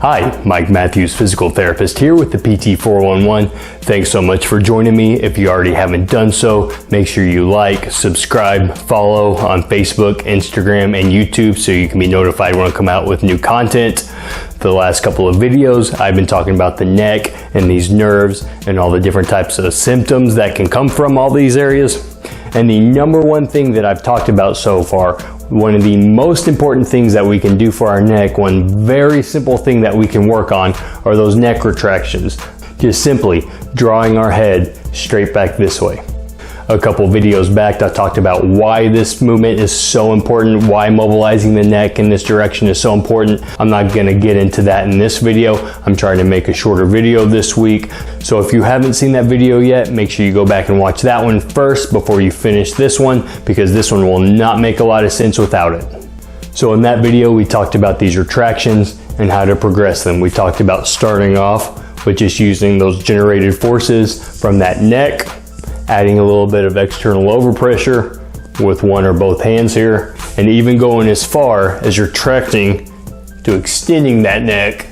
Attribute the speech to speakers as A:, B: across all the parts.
A: Hi, Mike Matthews, physical therapist here with the PT411. Thanks so much for joining me. If you already haven't done so, make sure you like, subscribe, follow on Facebook, Instagram, and YouTube so you can be notified when I come out with new content. For the last couple of videos, I've been talking about the neck and these nerves and all the different types of symptoms that can come from all these areas. And the number one thing that I've talked about so far, one of the most important things that we can do for our neck, one very simple thing that we can work on, are those neck retractions. Just simply drawing our head straight back this way. A couple videos back, I talked about why this movement is so important, why mobilizing the neck in this direction is so important. I'm not gonna get into that in this video. I'm trying to make a shorter video this week. So if you haven't seen that video yet, make sure you go back and watch that one first before you finish this one, because this one will not make a lot of sense without it. So in that video, we talked about these retractions and how to progress them. We talked about starting off with just using those generated forces from that neck, adding a little bit of external overpressure with one or both hands here, and even going as far as retracting to extending that neck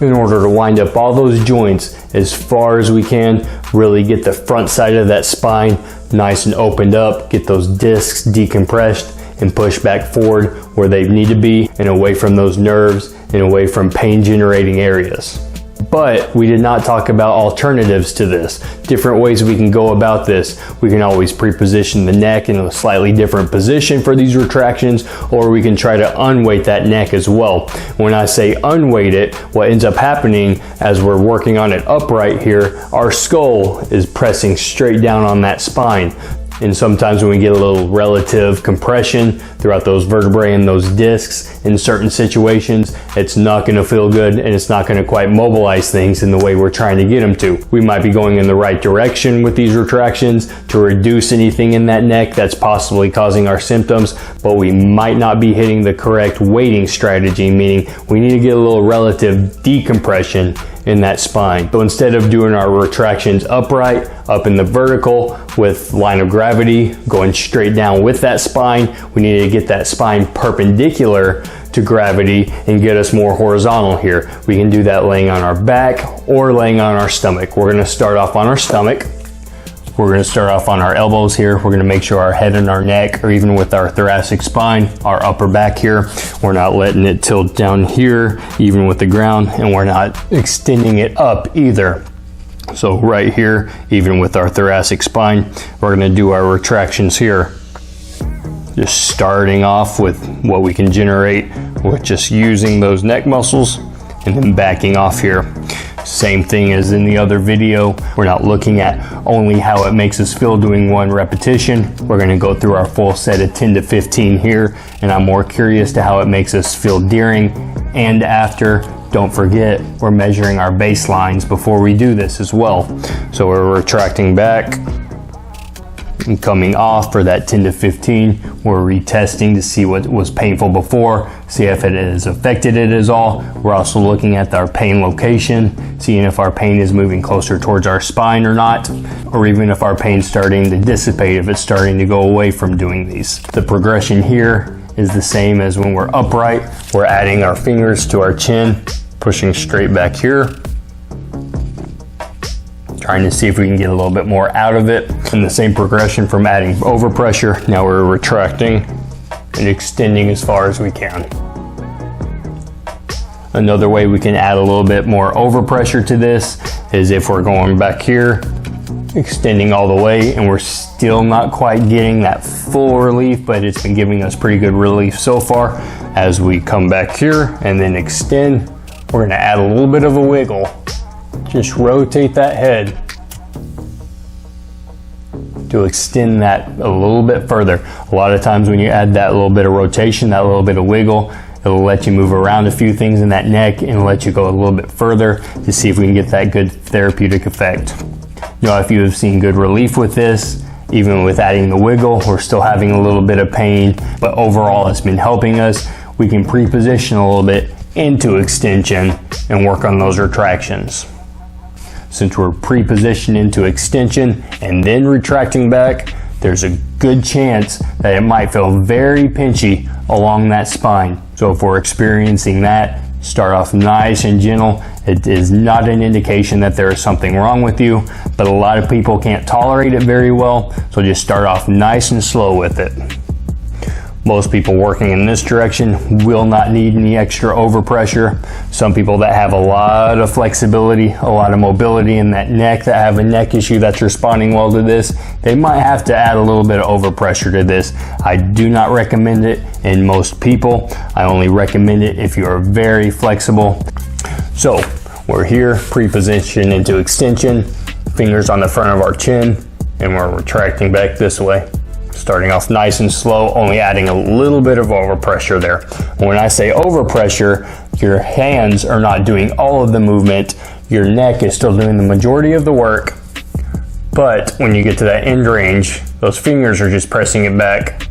A: in order to wind up all those joints as far as we can, really get the front side of that spine nice and opened up, get those discs decompressed and pushed back forward where they need to be and away from those nerves and away from pain generating areas. But we did not talk about alternatives to this, different ways we can go about this. We can always pre-position the neck in a slightly different position for these retractions, or we can try to unweight that neck as well. When I say unweight it, what ends up happening as we're working on it upright here, our skull is pressing straight down on that spine. And sometimes when we get a little relative compression throughout those vertebrae and those discs in certain situations, it's not going to feel good and it's not going to quite mobilize things in the way we're trying to get them to. We might be going in the right direction with these retractions to reduce anything in that neck that's possibly causing our symptoms, but we might not be hitting the correct weighting strategy, meaning we need to get a little relative decompression in that spine. So instead of doing our retractions upright, up in the vertical with line of gravity, going straight down with that spine, we need to get that spine perpendicular to gravity and get us more horizontal here. We can do that laying on our back or laying on our stomach. We're gonna start off on our stomach. We're going to start off on our elbows here. We're going to make sure our head and our neck, or even with our thoracic spine, our upper back here, we're not letting it tilt down here, even with the ground, and we're not extending it up either. So right here, even with our thoracic spine, we're going to do our retractions here. Just starting off with what we can generate with just using those neck muscles, and then backing off here. Same thing as in the other video. We're not looking at only how it makes us feel doing one repetition. We're going to go through our full set of 10 to 15 here, and I'm more curious to how it makes us feel during and after. Don't forget, we're measuring our baselines before we do this as well. So we're retracting back and coming off for that 10 to 15. We're retesting to see what was painful before, see if it has affected it at all. We're also looking at our pain location, seeing if our pain is moving closer towards our spine or not, or even if our pain's starting to dissipate, if it's starting to go away from doing these. The progression here is the same as when we're upright. We're adding our fingers to our chin, pushing straight back here, trying to see if we can get a little bit more out of it. And the same progression from adding overpressure. Now we're retracting and extending as far as we can. Another way we can add a little bit more overpressure to this is if we're going back here, extending all the way, and we're still not quite getting that full relief, but it's been giving us pretty good relief so far. As we come back here and then extend, we're going to add a little bit of a wiggle. Just rotate that head to extend that a little bit further. A lot of times when you add that little bit of rotation, that little bit of wiggle, it'll let you move around a few things in that neck and let you go a little bit further to see if we can get that good therapeutic effect. You know, if you have seen good relief with this, even with adding the wiggle, we're still having a little bit of pain, but overall it's been helping us. We can pre-position a little bit into extension and work on those retractions. Since we're pre-positioned into extension and then retracting back, there's a good chance that it might feel very pinchy along that spine. So if we're experiencing that, Start off nice and gentle. It is not an indication that there is something wrong with you, but a lot of people can't tolerate it very well, so just start off nice and slow with it. Most people working in this direction will not need any extra overpressure. Some people that have a lot of flexibility, a lot of mobility in that neck, that have a neck issue that's responding well to this, they might have to add a little bit of overpressure to this. I do not recommend it in most people. I only recommend it if you are very flexible. So we're here, pre-positioned into extension, fingers on the front of our chin, and we're retracting back this way. Starting off nice and slow, only adding a little bit of overpressure there. When I say overpressure, your hands are not doing all of the movement. Your neck is still doing the majority of the work. But when you get to that end range, those fingers are just pressing it back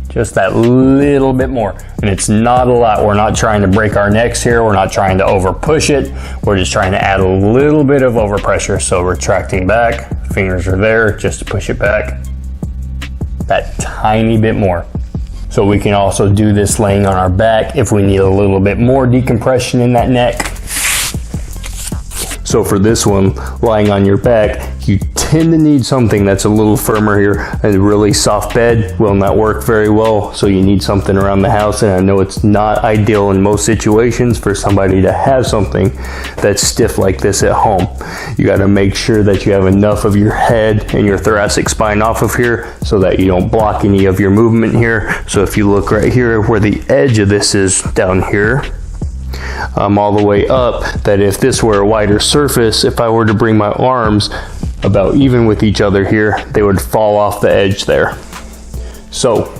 A: just that little bit more. And it's not a lot. We're not trying to break our necks here. We're not trying to over push it. We're just trying to add a little bit of overpressure. So retracting back, fingers are there just to push it back that tiny bit more. So we can also do this laying on our back if we need a little bit more decompression in that neck. So for this one, lying on your back, you tend to need something that's a little firmer here. A really soft bed will not work very well, so you need something around the house, and I know it's not ideal in most situations for somebody to have something that's stiff like this at home. You got to make sure that you have enough of your head and your thoracic spine off of here so that you don't block any of your movement here. So if you look right here where the edge of this is down here, all the way up, that if this were a wider surface, if I were to bring my arms about even with each other here, they would fall off the edge there. So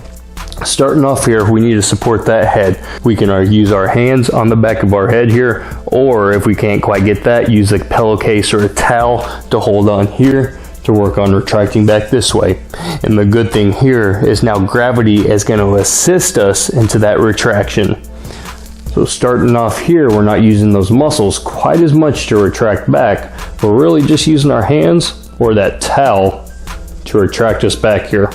A: starting off here, we need to support that head. We can use our hands on the back of our head here, or if we can't quite get that, use a pillowcase or a towel to hold on here to work on retracting back this way. And the good thing here is now gravity is going to assist us into that retraction. So starting off here, we're not using those muscles quite as much to retract back. We're really just using our hands or that towel to retract us back here.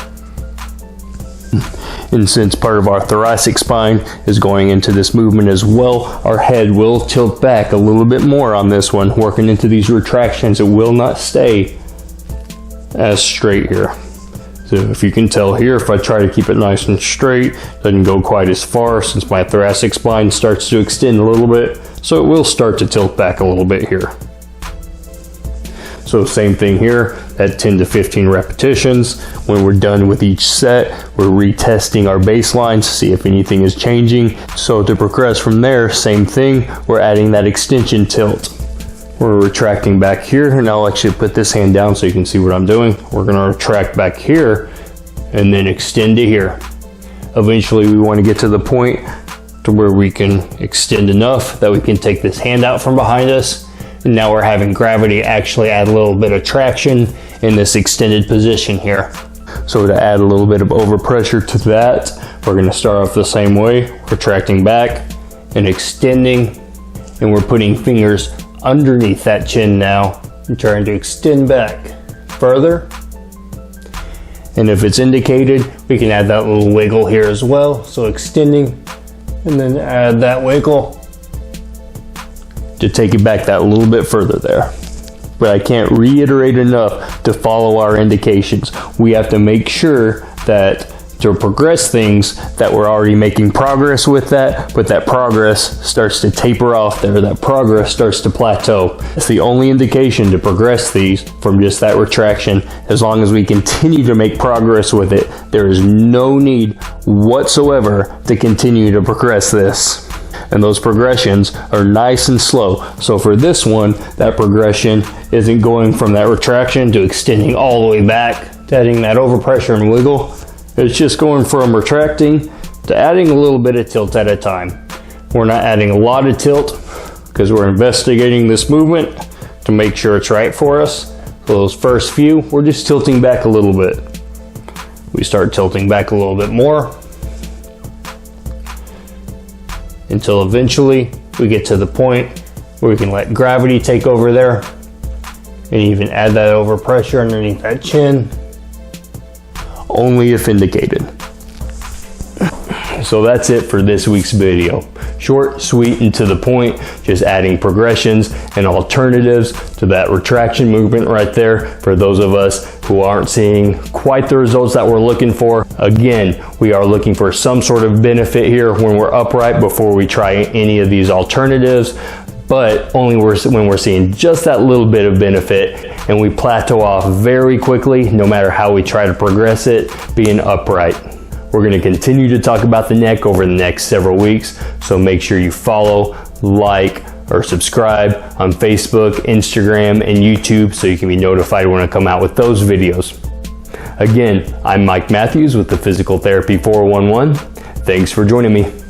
A: And since part of our thoracic spine is going into this movement as well, our head will tilt back a little bit more on this one, working into these retractions. It will not stay as straight here. So if you can tell here, if I try to keep it nice and straight, it doesn't go quite as far since my thoracic spine starts to extend a little bit. So it will start to tilt back a little bit here. So same thing here at 10 to 15 repetitions. When we're done with each set, we're retesting our baseline to see if anything is changing. So to progress from there, same thing, we're adding that extension tilt. We're retracting back here, and I'll actually put this hand down so you can see what I'm doing. We're going to retract back here and then extend to here. Eventually we want to get to the point to where we can extend enough that we can take this hand out from behind us, and now we're having gravity actually add a little bit of traction in this extended position here. So to add a little bit of overpressure to that, we're going to start off the same way, retracting back and extending, and we're putting fingers underneath that chin now and trying to extend back further. And if it's indicated, we can add that little wiggle here as well. So extending and then add that wiggle to take it back that little bit further there. But I can't reiterate enough to follow our indications. We have to make sure that to progress things that we're already making progress with that, but that progress starts to taper off there, that progress starts to plateau. It's the only indication to progress these from just that retraction. As long as we continue to make progress with it, there is no need whatsoever to continue to progress this. And those progressions are nice and slow. So for this one, that progression isn't going from that retraction to extending all the way back to adding that overpressure and wiggle. It's just going from retracting to adding a little bit of tilt at a time. We're not adding a lot of tilt because we're investigating this movement to make sure it's right for us. For those first few, we're just tilting back a little bit. We start tilting back a little bit more until eventually we get to the point where we can let gravity take over there and even add that overpressure underneath that chin. Only if indicated. so that's it for this week's video. Short, sweet, and to the point, just adding progressions and alternatives to that retraction movement right there for those of us who aren't seeing quite the results that we're looking for. Again, we are looking for some sort of benefit here when we're upright before we try any of these alternatives, but only when we're seeing just that little bit of benefit, and we plateau off very quickly no matter how we try to progress it being upright. We're going to continue to talk about the neck over the next several weeks, so make sure you follow, like, or subscribe on Facebook, Instagram, and YouTube so you can be notified when I come out with those videos. Again, I'm Mike Matthews with the Physical Therapy 411. Thanks for joining me.